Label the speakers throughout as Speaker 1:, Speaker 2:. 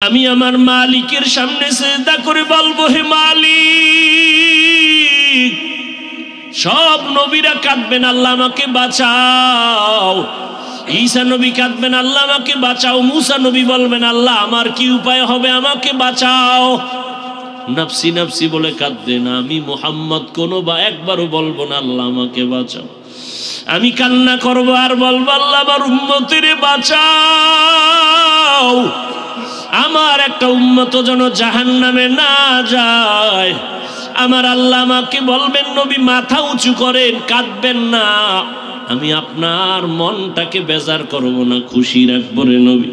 Speaker 1: আমি আমার মালিকের সামনে সিজদা করে বলবো, হে মালিক। সব নবীরা কাঁদবেন, আল্লাহ আমাকে বাঁচাও। ঈসা নবী কাঁদবেন, আল্লাহ আমাকে বাঁচাও। মুসা নবী বলবেন, আল্লাহ আমার কি উপায় হবে, আমাকে বাঁচাও। নফসি নফসি বলে কাঁদবেন। আমি মুহাম্মদ কোনো বা একবারও বলবো না আল্লাহ আমাকে বাঁচাও। আমি কান্না করবো আর বলবো, আল্লাহ আমার উম্মতের বাঁচাও। আমার একটা উম্মত যেন জাহান্নামে না যায়। আমার আল্লাহ আমাকে বলবেন, নবী মাথা উঁচু করেন, কাঁদবেন না। আমি আপনার মনটাকে বেজার করব না, খুশি রাখবো রে নবী।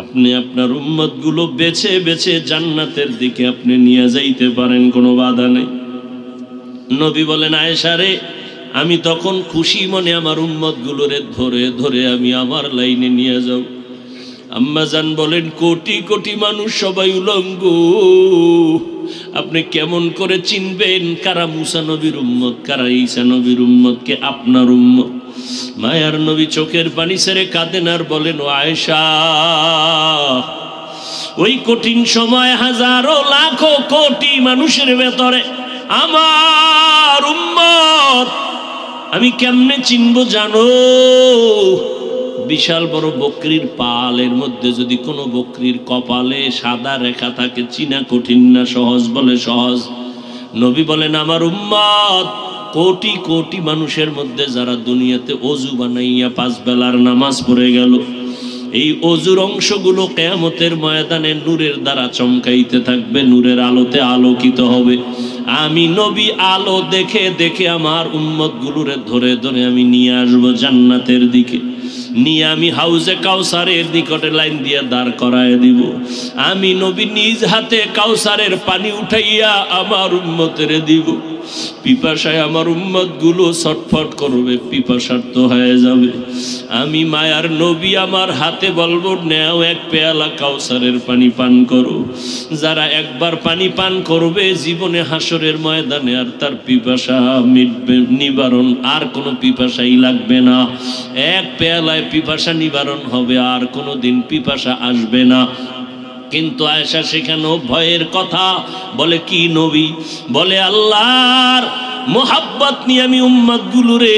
Speaker 1: আপনি আপনার উম্মত গুলো বেছে বেছে জান্নাতের দিকে আপনি নিয়ে যাইতে পারেন, কোনো বাধা নেই। নবী বলেন, আয়েশা রে, আমি তখন খুশি মনে আমার উম্মত গুলোরে ধরে ধরে আমি আমার লাইনে নিয়ে যাব। আম্মা জান বলেন, কোটি কোটি মানুষ সবাই উলঙ্গ, আপনি কেমন করে চিনবেন কারা মুসা নবীর উম্মত, কারা ঈসা নবীর উম্মত, কে আপনার উম্মত? মায়ার নবী চোখের পানি ছেড়ে কাঁদেন আর বলেন, ও আয়েশা, ওই কঠিন সময় হাজারো লাখো কোটি মানুষের ভেতরে আমার উম্মত আমি কেমনে চিনবো জানো? বিশাল বড় বকরির পালের মধ্যে যদি কোনো বকরির কপালে সাদা রেখা থাকে, চিনা কঠিন না সহজ? বলে সহজ। নবী বলেন, আমার উম্মত কোটি কোটি মানুষের মধ্যে যারা দুনিয়াতে অজু বানাইয়া 5 বেলার নামাজ পড়ে গেল, এই অজুর অংশগুলো কিয়ামতের ময়দানে নূরের দ্বারা চমকাইতে থাকবে, নূরের আলোতে আলোকিত হবে। আমি নবী আলো দেখে দেখে আমার উম্মত গুলোরে ধরে ধরে আমি নিয়ে আসবো জান্নাতের দিকে, নিয়ে আমি হাউজে কাউসারের নিকটে লাইন দিয়ে দাঁড় করায় দিব। আমি নবী নিজ হাতে কাউসারের পানি উঠাইয়া আমার উম্মতের দিব। পিপাসায় আমার উম্মত গুলো ছটফট করবে, পিপাসার্ত হয়ে যাবে। আমি মায়ার নবী আমার হাতে বলবো, নেও এক পেয়ালা কাউসারের পানি পান করো। যারা একবার পানি পান করবে জীবনে হাসরের ময়দানে আর তার পিপাসা মিটবে, নিবারণ আর কোনো পিপাসাই লাগবে না। এক পেয়ালায় পিপাসা নিবারণ হবে, আর কোনো দিন পিপাসা আসবে না। কিন্তু আয়েশা সেখানেও ভয়ের কথা বলে, কি নবী? বলে, আল্লাহর মোহাব্বত নিয়ে আমি উম্মত গুলোরে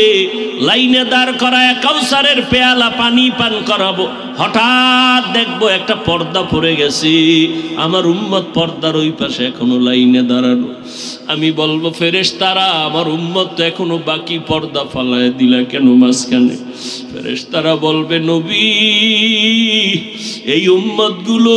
Speaker 1: লাইনে দাঁড় করায় কাউসারের পেয়ালা পানি পান করাবো। হঠাৎ দেখবো একটা পর্দা পড়ে গেছে, আমার উম্মত পর্দার ওই পাশে এখনো লাইনে দাঁড়ানো। আমি বলবো, ফেরেশতারা, আমার উম্মত তো এখনো বাকি, পর্দা ফালায় দিলা কেন মাঝখানে? ফেরেশতারা বলবে, নবী, এই উম্মত গুলো